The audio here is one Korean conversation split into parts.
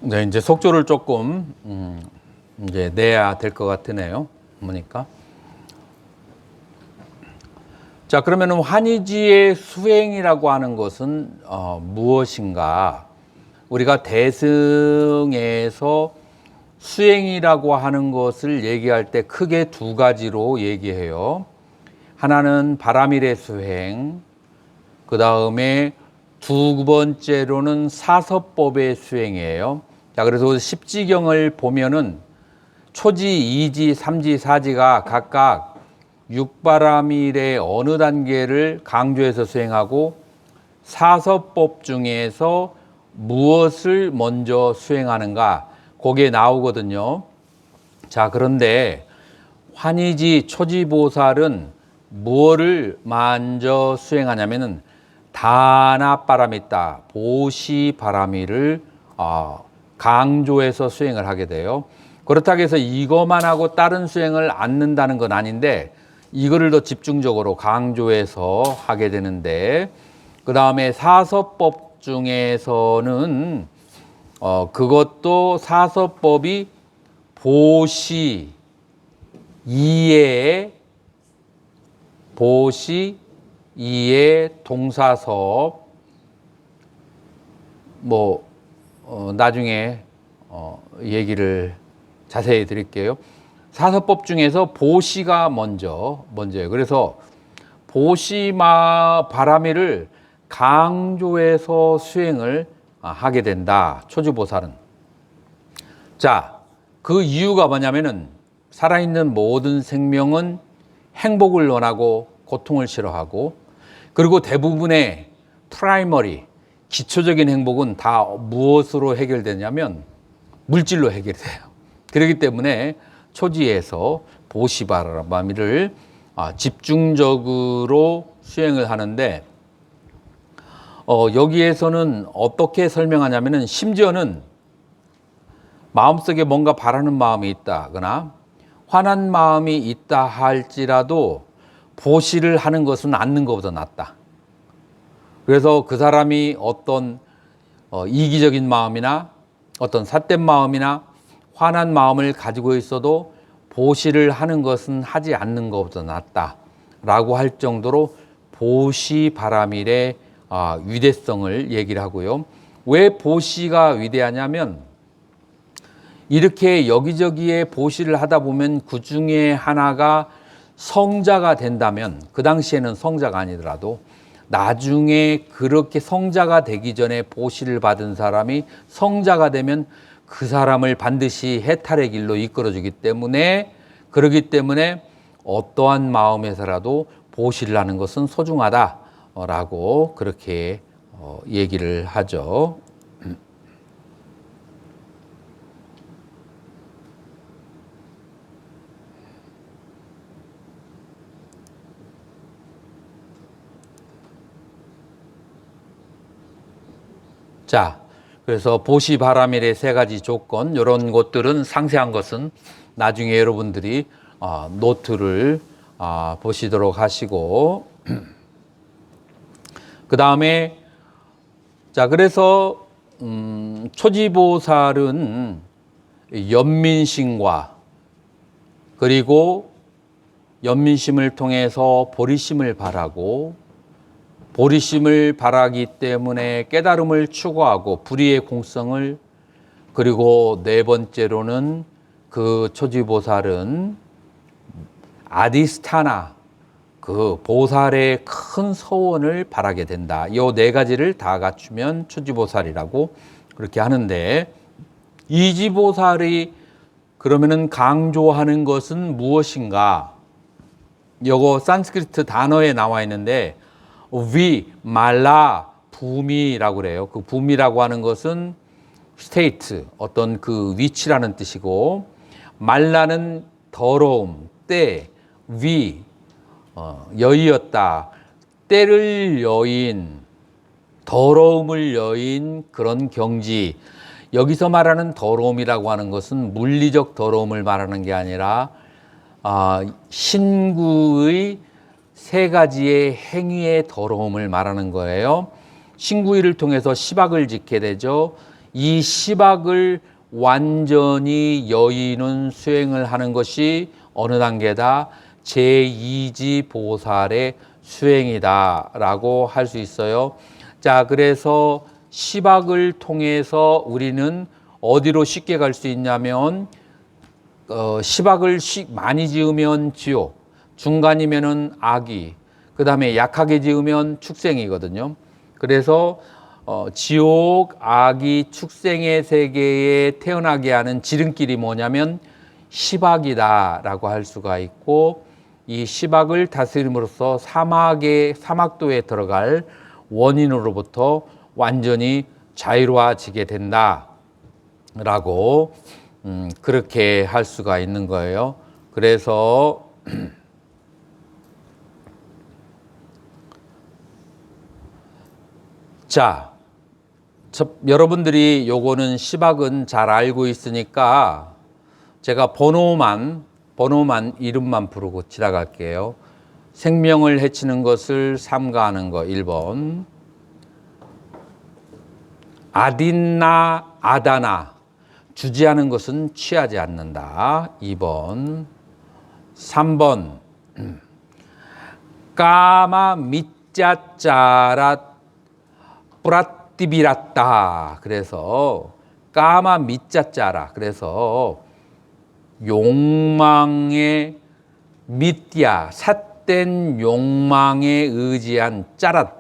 네, 이제 속조를 조금 이제 내야 될 것 같으네요. 보니까. 자, 그러면은 환희지의 수행이라고 하는 것은 무엇인가? 우리가 대승에서 수행이라고 하는 것을 얘기할 때 크게 두 가지로 얘기해요. 하나는 바람일의 수행, 그 다음에 두 번째로는 사서법의 수행이에요. 자, 그래서 십지경을 보면은 초지, 이지, 삼지, 사지가 각각 육바람일의 어느 단계를 강조해서 수행하고 사서법 중에서 무엇을 먼저 수행하는가, 그게 나오거든요. 자, 그런데 환희지 초지보살은 무엇을 먼저 수행하냐면은 다나바라미따 보시바라미를 강조해서 수행을 하게 돼요. 그렇다고 해서 이것만 하고 다른 수행을 않는다는 건 아닌데 이거를 더 집중적으로 강조해서 하게 되는데, 그 다음에 사서법 중에서는 그것도 사서법이 보시 이해 동사섭, 나중에 얘기를 자세히 드릴게요. 사서법 중에서 보시가 먼저예요. 그래서 보시마 바라미를 강조해서 수행을 하게 된다, 초지보살은. 자, 그 이유가 뭐냐면은 살아있는 모든 생명은 행복을 원하고 고통을 싫어하고, 그리고 대부분의 프라이머리, 기초적인 행복은 다 무엇으로 해결되냐면 물질로 해결돼요. 그렇기 때문에 초지에서 보시바라미를 집중적으로 수행을 하는데, 여기에서는 어떻게 설명하냐면은 심지어는 마음속에 뭔가 바라는 마음이 있다거나 화난 마음이 있다 할지라도 보시를 하는 것은 않는 것보다 낫다. 그래서 그 사람이 어떤 이기적인 마음이나 어떤 삿된 마음이나 화난 마음을 가지고 있어도 보시를 하는 것은 하지 않는 것보다 낫다라고 할 정도로 보시 바라밀의 위대성을 얘기를 하고요. 왜 보시가 위대하냐면 이렇게 여기저기에 보시를 하다 보면 그 중에 하나가 성자가 된다면, 그 당시에는 성자가 아니더라도 나중에 그렇게 성자가 되기 전에 보시를 받은 사람이 성자가 되면 그 사람을 반드시 해탈의 길로 이끌어주기 때문에, 그러기 때문에 어떠한 마음에서라도 보시를 하는 것은 소중하다라고 그렇게 얘기를 하죠. 자, 그래서 보시 바라밀의 세 가지 조건, 이런 것들은 상세한 것은 나중에 여러분들이 노트를 보시도록 하시고, 그 다음에 자, 그래서 초지보살은 연민심과, 그리고 연민심을 통해서 보리심을 바라고, 보리심을 바라기 때문에 깨달음을 추구하고 불의의 공성을, 그리고 네 번째로는 그 초지보살은 아디스타나, 그 보살의 큰 소원을 바라게 된다. 이 네 가지를 다 갖추면 초지보살이라고 그렇게 하는데, 이지보살이 그러면은 강조하는 것은 무엇인가? 요거 산스크리트 단어에 나와 있는데 말라 부미라고 그래요. 그 부미라고 하는 것은 스테이트, 어떤 그 위치라는 뜻이고, 말라는 더러움, 때, 여의었다, 때를 여인, 더러움을 여인 그런 경지. 여기서 말하는 더러움이라고 하는 것은 물리적 더러움을 말하는 게 아니라 신구의 세 가지의 행위의 더러움을 말하는 거예요. 신구의를 통해서 시박을 짓게 되죠. 이 시박을 완전히 여인은 수행을 하는 것이 어느 단계다? 제2지 보살의 수행이다라고 할 수 있어요. 자, 그래서 시박을 통해서 우리는 어디로 쉽게 갈 수 있냐면 시박을 많이 지으면 지옥, 중간이면은 악이, 그 다음에 약하게 지으면 축생이거든요. 그래서 지옥, 악이, 축생의 세계에 태어나게 하는 지름길이 뭐냐면 시박이다라고 할 수가 있고, 이 시박을 다스림으로써 사막도에 들어갈 원인으로부터 완전히 자유로워지게 된다라고 그렇게 할 수가 있는 거예요. 그래서 자, 여러분들이 요거는 시박은 잘 알고 있으니까 제가 번호만 이름만 부르고 지나갈게요. 생명을 해치는 것을 삼가하는 거 1번. 아딘나 아다나, 주지하는 것은 취하지 않는다. 2번. 3번. 까마 미짜짜라 뿌라띠비랐다. 그래서 까마 미짜짜라. 그래서 욕망의 미띠아, 삿된 욕망에 의지한 짜랏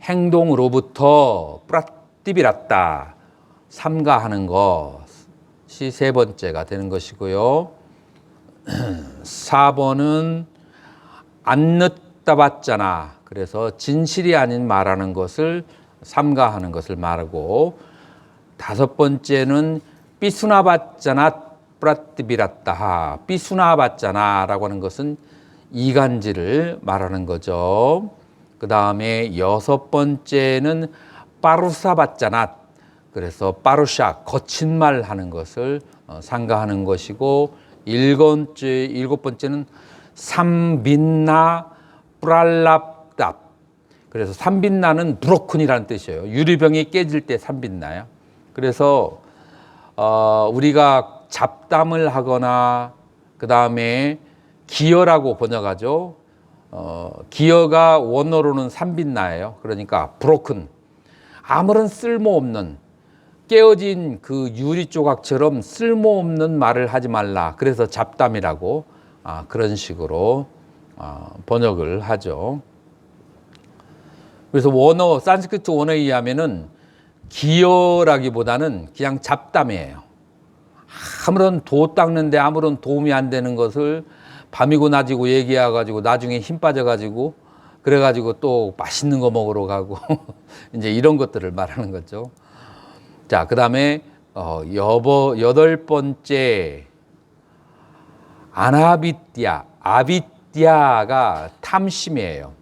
행동으로부터 뿌라띠비랐다. 삼가하는 것이 세 번째가 되는 것이고요. 4번은 안 늦다 봤잖아. 그래서 진실이 아닌 말하는 것을 삼가하는 것을 말하고, 5번째는 삐수나 봤잖아 뿌라띠비랐다. 삐수나 봤잖아 라고 하는 것은 이간질을 말하는 거죠. 그 다음에 6번째는 빠루사 봤잖아. 그래서 빠루샤, 거친 말 하는 것을 삼가하는 것이고, 7번째는 삼빈나 뿌랄랍답. 그래서 삼빈나는 브로큰이라는 뜻이에요. 유리병이 깨질 때 삼빈나요. 그래서 우리가 잡담을 하거나 그 다음에 기여라고 번역하죠. 기여가 원어로는 삼빈나예요. 그러니까 브로큰, 아무런 쓸모없는, 깨어진 그 유리 조각처럼 쓸모없는 말을 하지 말라. 그래서 잡담이라고 그런 식으로 번역을 하죠. 그래서 원어, 산스크리트 원어에 의하면은 기여라기보다는 그냥 잡담이에요. 아무런 도 닦는데 아무런 도움이 안 되는 것을 밤이고 낮이고 얘기해가지고 나중에 힘 빠져가지고 그래가지고 또 맛있는 거 먹으러 가고 이제 이런 것들을 말하는 거죠. 자, 그 다음에 8번째 아나비띠아, 아비띠아가 탐심이에요.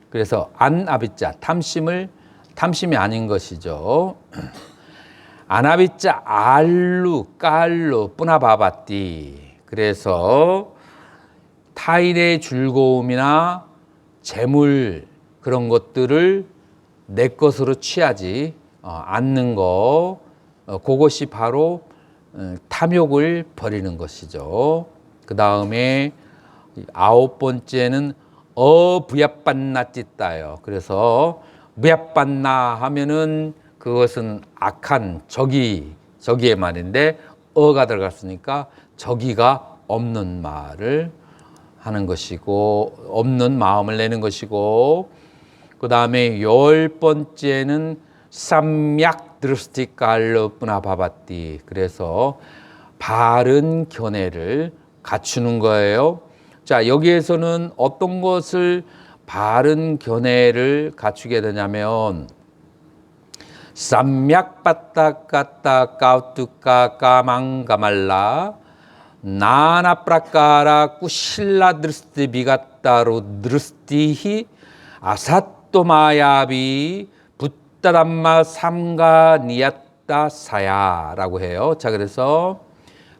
그래서 안아비자, 탐심이 아닌 것이죠. 아나비자 알루 깔루 뿌나바바띠. 그래서 타인의 즐거움이나 재물 그런 것들을 내 것으로 취하지 않는 거, 그것이 바로 탐욕을 버리는 것이죠. 그 다음에 9번째는 부야빤나 찢다요. 그래서 부야빤나 하면은 그것은 악한 적이의 말인데 어가 들어갔으니까 적이가 없는 말을 하는 것이고, 없는 마음을 내는 것이고, 그 다음에 10번째는 삼약 드르스티칼르 뿌나바바띠. 그래서 바른 견해를 갖추는 거예요. 자, 여기에서는 어떤 것을 바른 견해를 갖추게 되냐면, 삼약 빠따까따 까우뚜까 까망가말라 나나프라카라 꾸실라 드르스티 비가따로 드르스티히 아사토마야비 붓다담마 삼가 니야따 사야라고 해요. 자, 그래서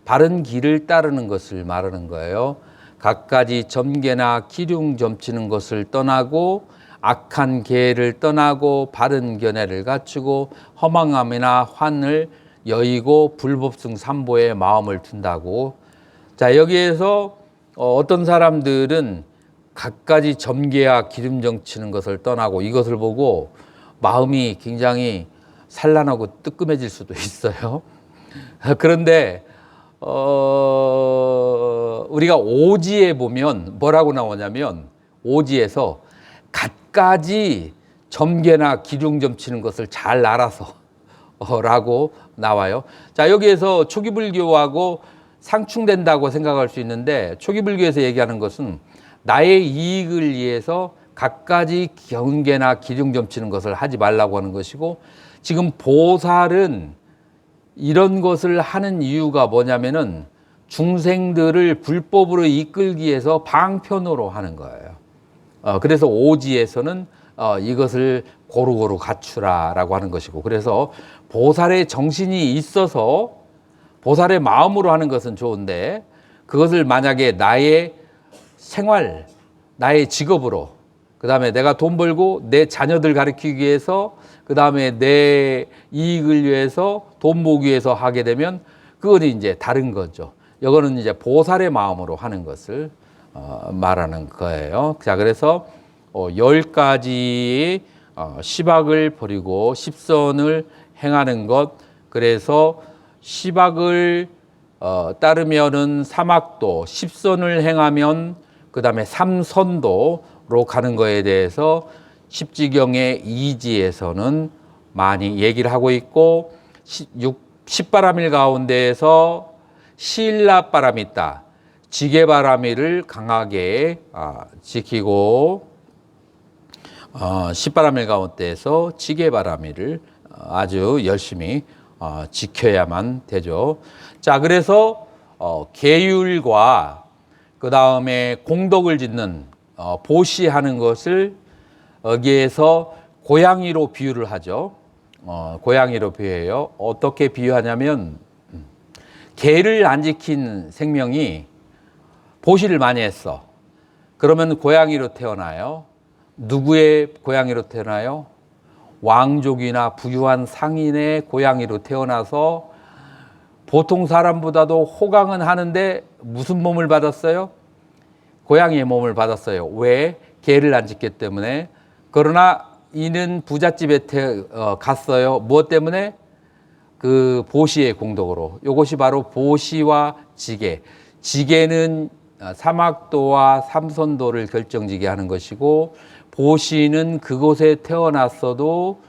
바른 길을 따르는 것을 말하는 거예요. 갖가지 점괘나 기륭 점치는 것을 떠나고 악한 계를 떠나고 바른 견해를 갖추고 허망함이나 환을 여의고 불법승 삼보에 마음을 둔다고. 자, 여기에서 어떤 사람들은 갖가지 점괘와 기름 정치는 것을 떠나고 이것을 보고 마음이 굉장히 산란하고 뜨끔해질 수도 있어요. 그런데 우리가 오지에 보면 뭐라고 나오냐면, 오지에서 갖가지 점괘나 기름 점치는 것을 잘 알아서 라고 나와요. 자, 여기에서 초기불교하고 상충된다고 생각할 수 있는데, 초기불교에서 얘기하는 것은 나의 이익을 위해서 갖가지 경계나 기름 점치는 것을 하지 말라고 하는 것이고, 지금 보살은 이런 것을 하는 이유가 뭐냐면은 중생들을 불법으로 이끌기 위해서 방편으로 하는 거예요. 그래서 오지에서는 이것을 고루고루 갖추라라고 하는 것이고, 그래서 보살의 정신이 있어서 보살의 마음으로 하는 것은 좋은데, 그것을 만약에 나의 생활, 나의 직업으로, 그 다음에 내가 돈 벌고 내 자녀들 가르치기 위해서, 그 다음에 내 이익을 위해서 돈 모으기 위해서 하게 되면 그건 이제 다른 거죠. 이거는 이제 보살의 마음으로 하는 것을 말하는 거예요. 자, 그래서 10가지의 시박을 버리고 십선을 행하는 것. 그래서 시박을 따르면은 사막도, 십선을 행하면 그 다음에 삼선도로 가는 거에 대해서 십지경의 이지에서는 많이 얘기를 하고 있고, 십바람일 가운데에서 시일납바람이 있다. 지게바람일을 강하게 지키고, 십바람일 가운데에서 지게바람일을 아주 열심히 지켜야만 되죠. 자, 그래서 계율과 그 다음에 공덕을 짓는 보시하는 것을 여기에서 고양이로 비유를 하죠. 고양이로 비유해요. 어떻게 비유하냐면, 개를 안 지킨 생명이 보시를 많이 했어. 그러면 고양이로 태어나요. 누구의 고양이로 태어나요? 왕족이나 부유한 상인의 고양이로 태어나서 보통 사람보다도 호강은 하는데 무슨 몸을 받았어요? 고양이의 몸을 받았어요. 왜? 개를 안 지켰기 때문에. 그러나 이는 부잣집에 갔어요. 무엇 때문에? 그 보시의 공덕으로. 이것이 바로 보시와 지계. 지계는 사막도와 삼선도를 결정지게 하는 것이고, 보시는 그곳에 태어났어도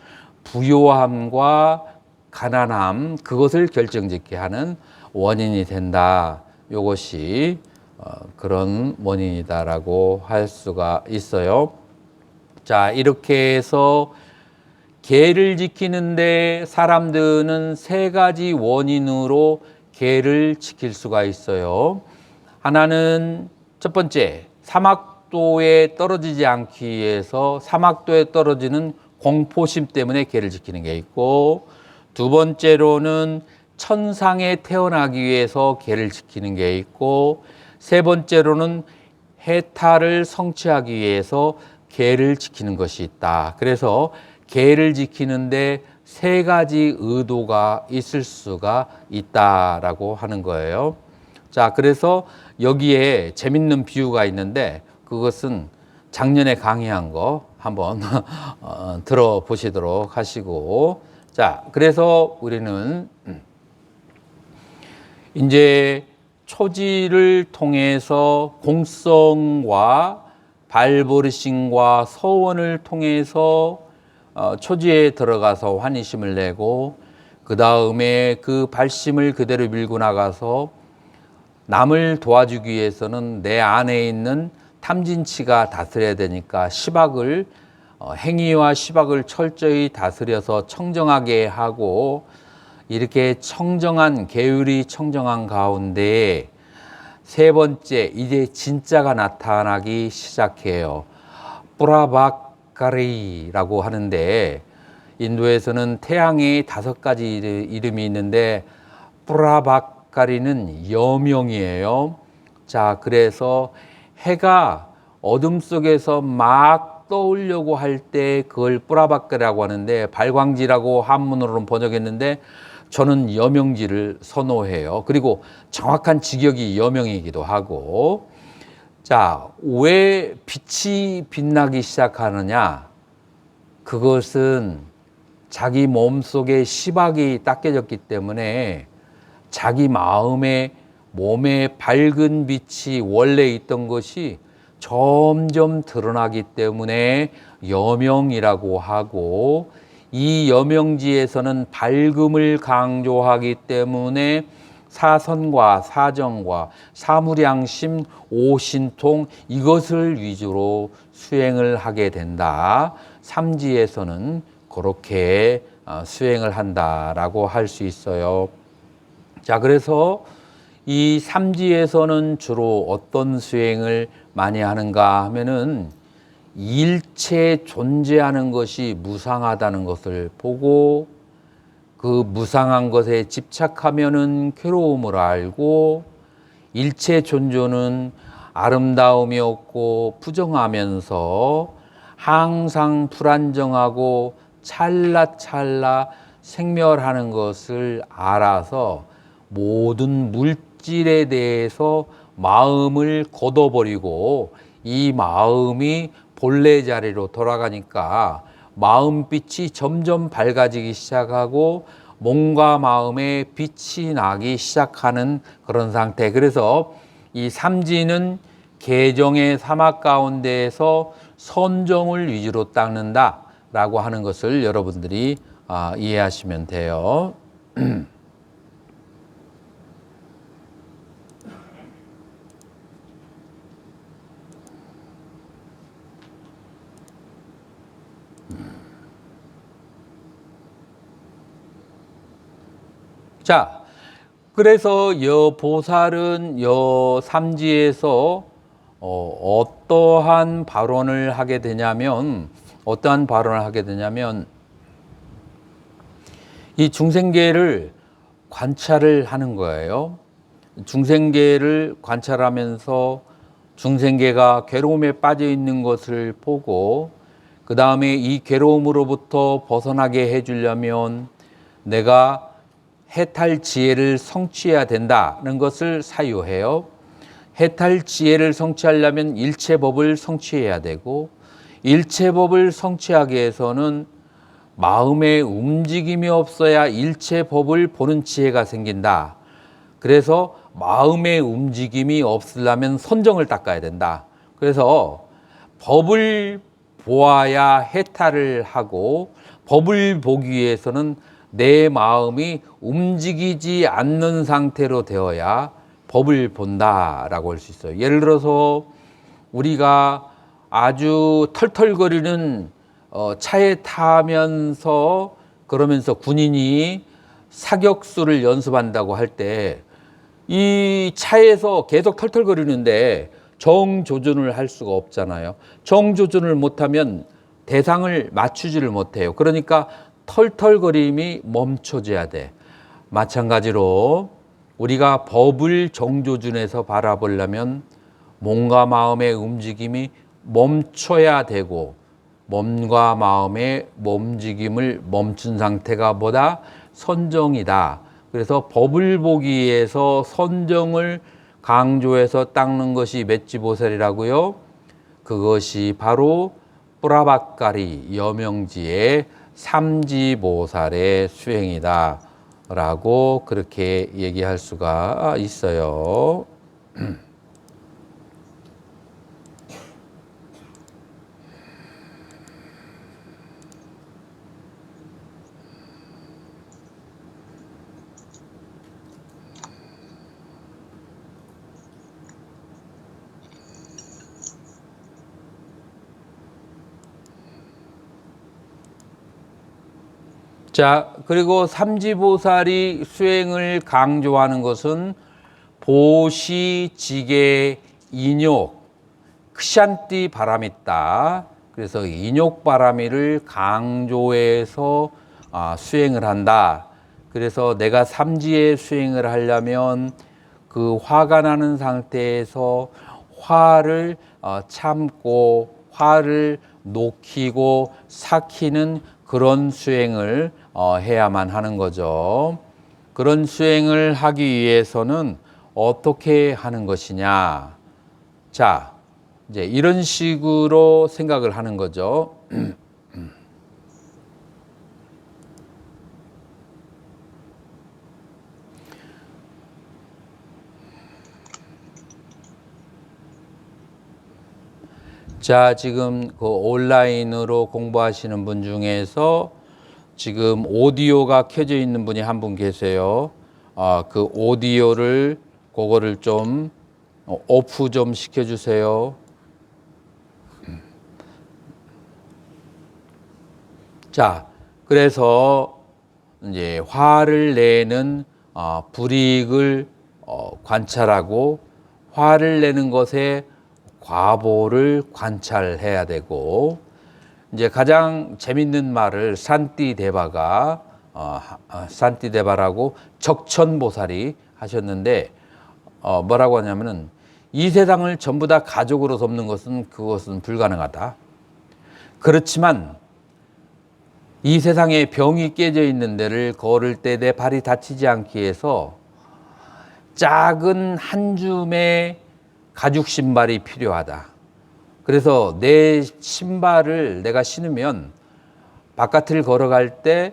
부요함과 가난함, 그것을 결정짓게 하는 원인이 된다. 이것이 그런 원인이다라고 할 수가 있어요. 자, 이렇게 해서 계를 지키는데 사람들은 세 가지 원인으로 계를 지킬 수가 있어요. 하나는 첫 번째, 사막도에 떨어지지 않기 위해서 사막도에 떨어지는 공포심 때문에 계를 지키는 게 있고, 두 번째로는 천상에 태어나기 위해서 계를 지키는 게 있고, 세 번째로는 해탈을 성취하기 위해서 계를 지키는 것이 있다. 그래서 계를 지키는데 세 가지 의도가 있을 수가 있다라고 하는 거예요. 자, 그래서 여기에 재밌는 비유가 있는데, 그것은 작년에 강의한 거 한번 들어보시도록 하시고, 자, 그래서 우리는 이제 초지를 통해서 공성과 발버르심과 서원을 통해서 초지에 들어가서 환희심을 내고, 그 다음에 그 발심을 그대로 밀고 나가서 남을 도와주기 위해서는 내 안에 있는 탐진치가 다스려야 되니까 시박을, 행위와 시박을 철저히 다스려서 청정하게 하고, 이렇게 청정한, 계율이 청정한 가운데 세 번째, 이제 진짜가 나타나기 시작해요. 뿌라바카리라고 하는데, 인도에서는 태양의 5가지 이름이 있는데 뿌라바카리는 여명이에요. 자, 그래서 해가 어둠 속에서 막 떠오려고 할 때 그걸 뿌라박가라고 하는데, 발광지라고 한문으로는 번역했는데 저는 여명지를 선호해요. 그리고 정확한 직역이 여명이기도 하고. 자, 왜 빛이 빛나기 시작하느냐? 그것은 자기 몸속에 시박이 닦여졌기 때문에 자기 몸에 밝은 빛이 원래 있던 것이 점점 드러나기 때문에 여명이라고 하고, 이 여명지에서는 밝음을 강조하기 때문에 사선과 사정과 사무량심, 오신통 이것을 위주로 수행을 하게 된다. 삼지에서는 그렇게 수행을 한다라고 할 수 있어요. 자, 그래서 이 삼지에서는 주로 어떤 수행을 많이 하는가 하면은 일체 존재하는 것이 무상하다는 것을 보고, 그 무상한 것에 집착하면은 괴로움을 알고, 일체 존재는 아름다움이 없고 부정하면서 항상 불안정하고 찰나찰나 생멸하는 것을 알아서 모든 물질에 대해서 마음을 걷어버리고, 이 마음이 본래 자리로 돌아가니까 마음빛이 점점 밝아지기 시작하고 몸과 마음에 빛이 나기 시작하는 그런 상태. 그래서 이 삼지는 개정의 사막 가운데에서 선정을 위주로 닦는다라고 하는 것을 여러분들이 이해하시면 돼요. 자, 그래서 여보살은 여삼지에서 어떠한 발언을 하게 되냐면, 이 중생계를 관찰을 하는 거예요. 중생계를 관찰하면서 중생계가 괴로움에 빠져 있는 것을 보고, 그 다음에 이 괴로움으로부터 벗어나게 해주려면 내가 해탈 지혜를 성취해야 된다는 것을 사유해요. 해탈 지혜를 성취하려면 일체법을 성취해야 되고, 일체법을 성취하기 위해서는 마음의 움직임이 없어야 일체법을 보는 지혜가 생긴다. 그래서 마음의 움직임이 없으려면 선정을 닦아야 된다. 그래서 법을 보아야 해탈을 하고, 법을 보기 위해서는 내 마음이 움직이지 않는 상태로 되어야 법을 본다라고 할 수 있어요. 예를 들어서 우리가 아주 털털거리는 차에 타면서, 그러면서 군인이 사격수를 연습한다고 할 때 이 차에서 계속 털털거리는데 정조준을 할 수가 없잖아요. 정조준을 못하면 대상을 맞추지를 못해요. 그러니까 털털거림이 멈춰져야 돼. 마찬가지로 우리가 법을 정조준에서 바라보려면 몸과 마음의 움직임이 멈춰야 되고, 몸과 마음의 움직임을 멈춘 상태가 뭐다? 선정이다. 그래서 법을 보기 위해서 선정을 강조해서 닦는 것이 맷지보살이라고요. 그것이 바로 뿌라박가리 여명지의 삼지보살의 수행이다 라고 그렇게 얘기할 수가 있어요. 자, 그리고 삼지보살이 수행을 강조하는 것은 보시, 지계, 인욕, 크샨띠 바라미따. 그래서 인욕 바라미를 강조해서 수행을 한다. 그래서 내가 삼지의 수행을 하려면 그 화가 나는 상태에서 화를 참고 화를 녹히고 삭히는 그런 수행을 해야만 하는 거죠. 그런 수행을 하기 위해서는 어떻게 하는 것이냐. 자, 이제 이런 식으로 생각을 하는 거죠. 자, 지금 그 온라인으로 공부하시는 분 중에서 지금 오디오가 켜져 있는 분이 한 분 계세요. 그 오디오를 그거를 좀 오프 좀 시켜주세요. 자, 그래서 이제 화를 내는 불이익을 관찰하고 화를 내는 것에 과보를 관찰해야 되고 이제 가장 재밌는 말을 산띠대바가 산띠대바라고 적천보살이 하셨는데 뭐라고 하냐면은 이 세상을 전부 다 가족으로 덮는 것은 그것은 불가능하다. 그렇지만 이 세상에 병이 깨져 있는 데를 걸을 때 내 발이 다치지 않기 위해서 작은 한 줌의 가죽 신발이 필요하다. 그래서 내 신발을 내가 신으면 바깥을 걸어갈 때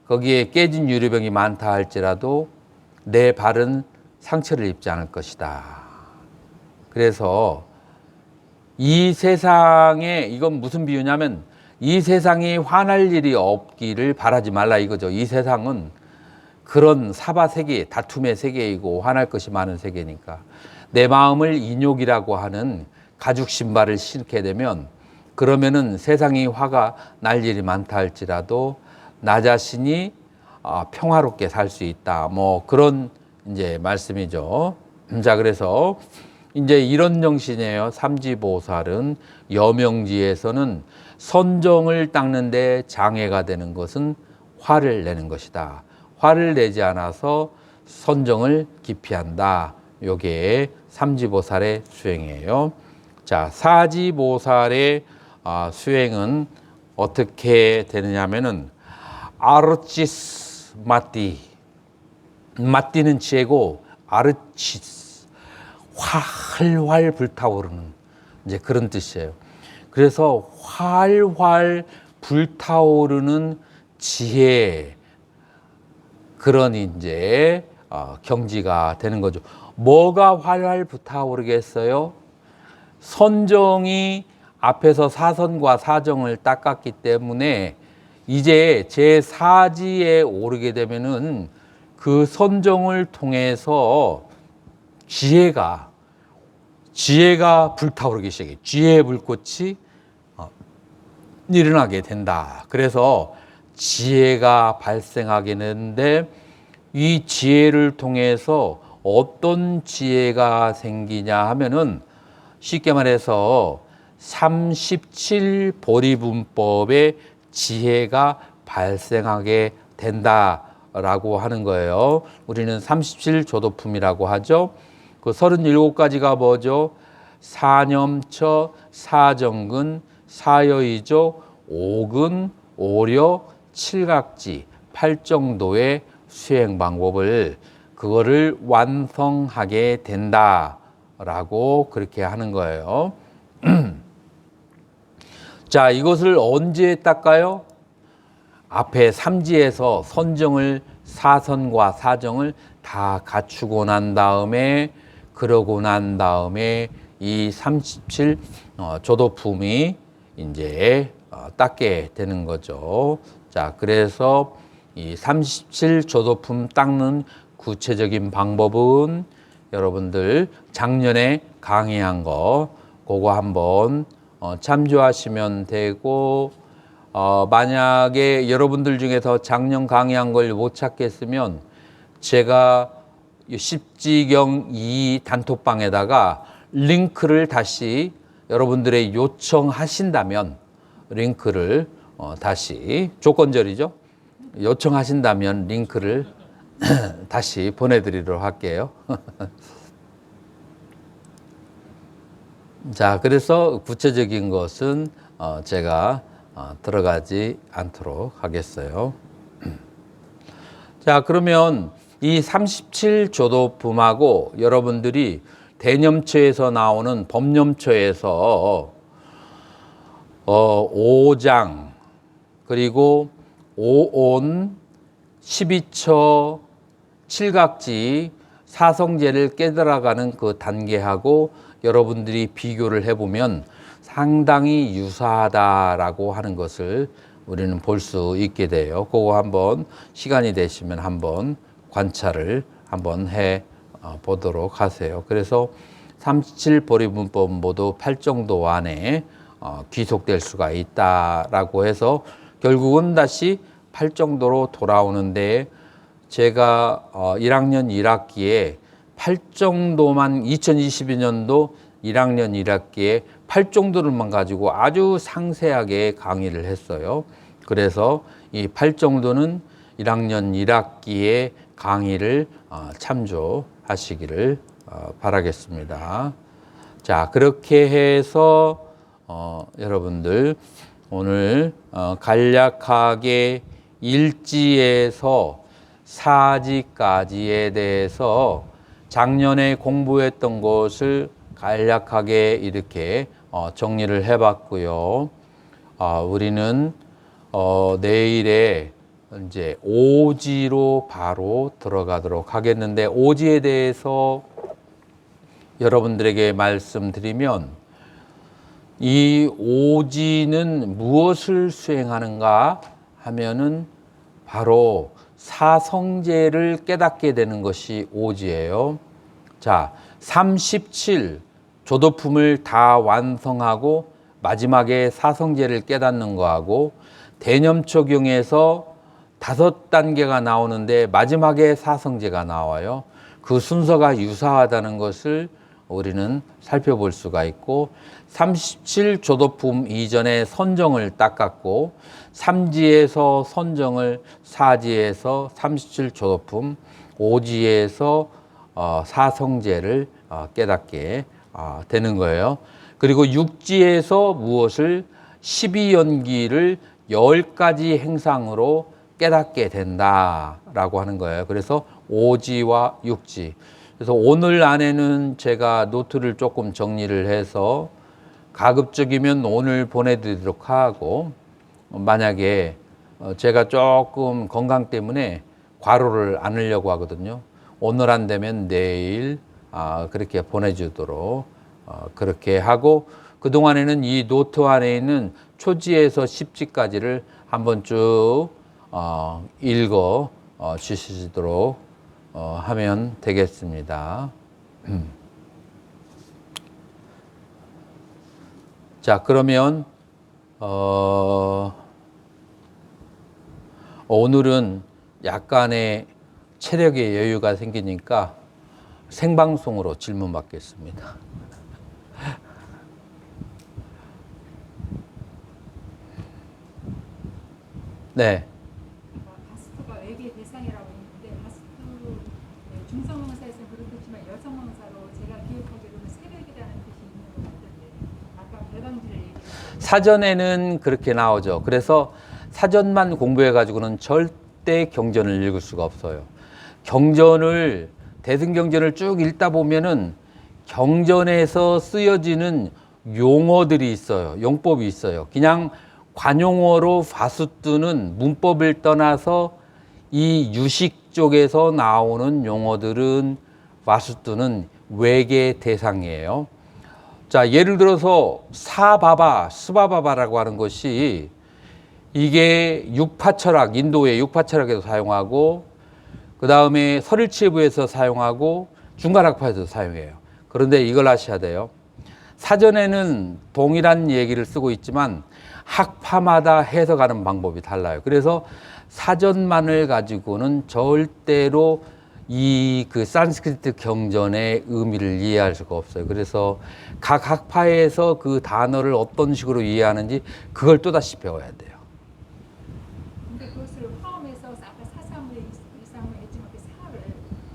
거기에 깨진 유리병이 많다 할지라도 내 발은 상처를 입지 않을 것이다. 그래서 이 세상에 이건 무슨 비유냐면 이 세상이 화날 일이 없기를 바라지 말라 이거죠. 이 세상은 그런 사바 세계, 다툼의 세계이고 화날 것이 많은 세계니까 내 마음을 인욕이라고 하는 가죽 신발을 신게 되면 그러면은 세상이 화가 날 일이 많다 할지라도 나 자신이 평화롭게 살 수 있다. 뭐 그런 이제 말씀이죠. 자, 그래서 이제 이런 정신이에요. 삼지보살은 여명지에서는 선정을 닦는데 장애가 되는 것은 화를 내는 것이다. 화를 내지 않아서 선정을 기피한다. 요게 삼지보살의 수행이에요. 자, 사지보살의 수행은 어떻게 되느냐면은 아르치스 마띠, 마띠는 지혜고 아르치스 활활 불타오르는 이제 그런 뜻이에요. 그래서 활활 불타오르는 지혜 그런 이제 경지가 되는 거죠. 뭐가 활활 불타오르겠어요? 선정이 앞에서 사선과 사정을 닦았기 때문에 이제 제 사지에 오르게 되면은 그 선정을 통해서 지혜가 불타오르기 시작해요. 지혜의 불꽃이 일어나게 된다. 그래서 지혜가 발생하게 되는데 이 지혜를 통해서 어떤 지혜가 생기냐 하면은 쉽게 말해서 37보리분법의 지혜가 발생하게 된다라고 하는 거예요. 우리는 37조도품이라고 하죠. 그 37가지가 뭐죠? 사념처, 사정근, 사여의조, 오근, 오려, 칠각지, 팔정도의 수행 방법을 그거를 완성하게 된다라고 그렇게 하는 거예요. 자, 이것을 언제 닦아요? 앞에 삼지에서 선정을 사선과 사정을 다 갖추고 난 다음에 그러고 난 다음에 이 37 조도품이 이제 닦게 되는 거죠. 자, 그래서 이 37 조도품 닦는 구체적인 방법은 여러분들 작년에 강의한 거 그거 한번 참조하시면 되고 만약에 여러분들 중에서 작년 강의한 걸 못 찾겠으면 제가 십지경 2 단톡방에다가 링크를 다시 여러분들의 요청하신다면 링크를 다시 조건절이죠. 요청하신다면 링크를 다시 보내드리도록 할게요. 자, 그래서 구체적인 것은 제가 들어가지 않도록 하겠어요. 자, 그러면 이 37조도품하고 여러분들이 대념처에서 나오는 법념처에서 5장 그리고 5온 12처 칠각지 사성제를 깨달아가는 그 단계하고 여러분들이 비교를 해보면 상당히 유사하다라고 하는 것을 우리는 볼 수 있게 돼요. 그거 한번 시간이 되시면 한번 관찰을 한번 해 보도록 하세요. 그래서 37보리문법 모두 8정도 안에 귀속될 수가 있다라고 해서 결국은 다시 8정도로 돌아오는데 제가 1학년 1학기에 8정도만 2022년도 1학년 1학기에 8정도를만 가지고 아주 상세하게 강의를 했어요. 그래서 이 8정도는 1학년 1학기에 강의를 참조하시기를 바라겠습니다. 자, 그렇게 해서 여러분들 오늘 간략하게 일지에서 사지까지에 대해서 작년에 공부했던 것을 간략하게 이렇게 정리를 해봤고요. 우리는 내일에 이제 오지로 바로 들어가도록 하겠는데, 오지에 대해서 여러분들에게 말씀드리면 이 오지는 무엇을 수행하는가 하면은 바로 사성제를 깨닫게 되는 것이 오지예요. 자, 37 조도품을 다 완성하고 마지막에 사성제를 깨닫는 거하고 대념초경에서 5단계가 나오는데 마지막에 사성제가 나와요. 그 순서가 유사하다는 것을 우리는 살펴볼 수가 있고, 37조도품 이전에 선정을 닦았고, 3지에서 선정을 4지에서 37조도품, 5지에서 사성제를 깨닫게 되는 거예요. 그리고 6지에서 무엇을 12연기를 10가지 행상으로 깨닫게 된다라고 하는 거예요. 그래서 5지와 6지. 그래서 오늘 안에는 제가 노트를 조금 정리를 해서 가급적이면 오늘 보내드리도록 하고, 만약에 제가 조금 건강 때문에 과로를 안 하려고 하거든요. 오늘 안 되면 내일 그렇게 보내주도록 그렇게 하고, 그동안에는 이 노트 안에 있는 초지에서 10지까지를 한번 쭉 읽어 주시도록 하면 되겠습니다. 자, 그러면 오늘은 약간의 체력의 여유가 생기니까 생방송으로 질문 받겠습니다. 네. 가스트가 외계 대상이라고 했는데 가스트 중성명사에서는 그렇겠지만 여성명사로 제가 기억하기로는 새벽이라는 뜻이 있는 것 같은데 아까 배방지를 얘기했어요. 사전에는 그렇게 나오죠. 그래서 사전만 공부해가지고는 절대 경전을 읽을 수가 없어요. 경전을, 대승경전을 쭉 읽다 보면은 경전에서 쓰여지는 용어들이 있어요. 용법이 있어요. 그냥 관용어로 바수뜨는 문법을 떠나서 이 유식 쪽에서 나오는 용어들은 바수뜨는 외계 대상이에요. 자, 예를 들어서 사바바, 스바바바라고 하는 것이 이게 육파철학, 인도의 육파철학에서 사용하고, 그 다음에 설일치부에서 사용하고, 중간학파에서 사용해요. 그런데 이걸 아셔야 돼요. 사전에는 동일한 얘기를 쓰고 있지만 학파마다 해석하는 방법이 달라요. 그래서 사전만을 가지고는 절대로 이 그 산스크리트 경전의 의미를 이해할 수가 없어요. 그래서 각 학파에서 그 단어를 어떤 식으로 이해하는지 그걸 또다시 배워야 돼요. 근데 그것을 화음에서 아까 사삼의 이상을 했지만 그 사를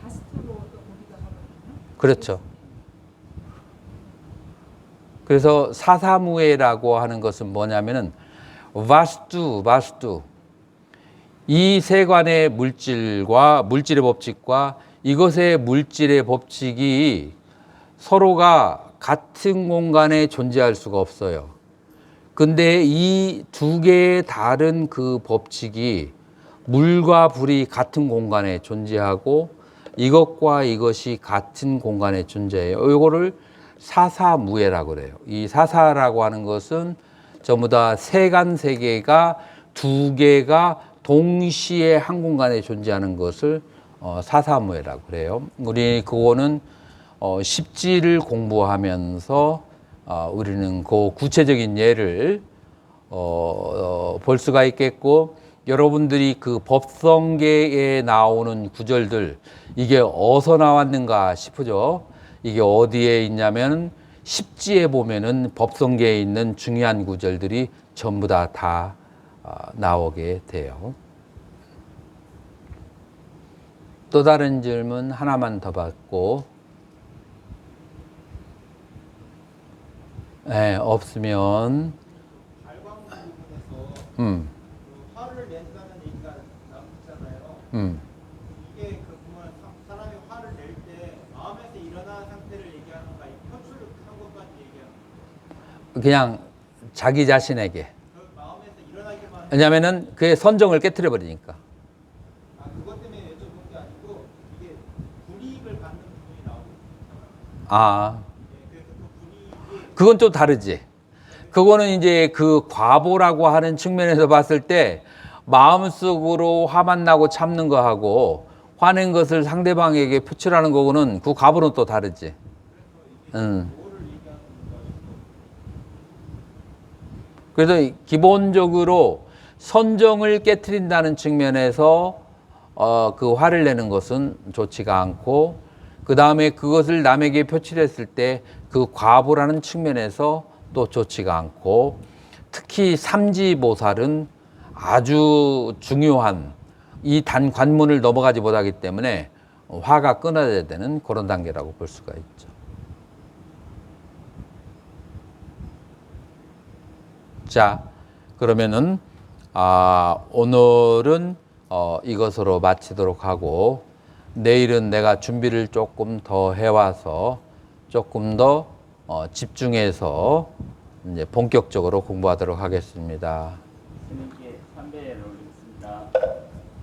가스트로 또 보기도 하거든요. 그렇죠. 그래서 사사무예라고 하는 것은 뭐냐면은 바스투 이 세관의 물질과 물질의 법칙과 이것의 물질의 법칙이 서로가 같은 공간에 존재할 수가 없어요. 근데 이 두 개의 다른 그 법칙이 물과 불이 같은 공간에 존재하고 이것과 이것이 같은 공간에 존재해요. 이거를 사사무예라고 그래요. 이 사사라고 하는 것은 전부 다 세간 세계가 두 개가 동시에 한 공간에 존재하는 것을 사사무예라고 그래요. 우리 그거는 십지를 공부하면서 우리는 그 구체적인 예를 볼 수가 있겠고, 여러분들이 그 법성계에 나오는 구절들 이게 어디서 나왔는가 싶으죠. 이게 어디에 있냐면 십지에 보면은 법성계에 있는 중요한 구절들이 전부 다 나오게 돼요. 또 다른 질문 하나만 더 받고, 네, 없으면 발광 부분에서 화를 낸다는 얘기가 나왔잖아요. 이게 그 보면 사람이 화를 낼 때 마음에서 일어나는 상태를 얘기하는 건가, 표출한 것까지 얘기하는 건가? 그냥 자기 자신에게. 그 마음에서 일어나기만. 왜냐면은 그의 선정을 깨트려 버리니까. 아, 그것 때문에 여쭤본 게 아니고 이게 불이익을 받는 부분이 나오고 있잖아요. 아, 그래서 그 불이익이 그건 또 다르지. 그거는 이제 그 과보라고 하는 측면에서 봤을 때 마음속으로 화만 나고 참는 거하고 화낸 것을 상대방에게 표출하는 거고는 그 과보는 또 다르지. 그래서 기본적으로 선정을 깨트린다는 측면에서 그 화를 내는 것은 좋지가 않고, 그 다음에 그것을 남에게 표출했을 때 그 과보라는 측면에서 또 좋지가 않고, 특히 삼지보살은 아주 중요한 이 단 관문을 넘어가지 못하기 때문에 화가 끊어져야 되는 그런 단계라고 볼 수가 있죠. 자, 그러면은 오늘은 이것으로 마치도록 하고, 내일은 내가 준비를 조금 더 해와서 조금 더 집중해서 이제 본격적으로 공부하도록 하겠습니다.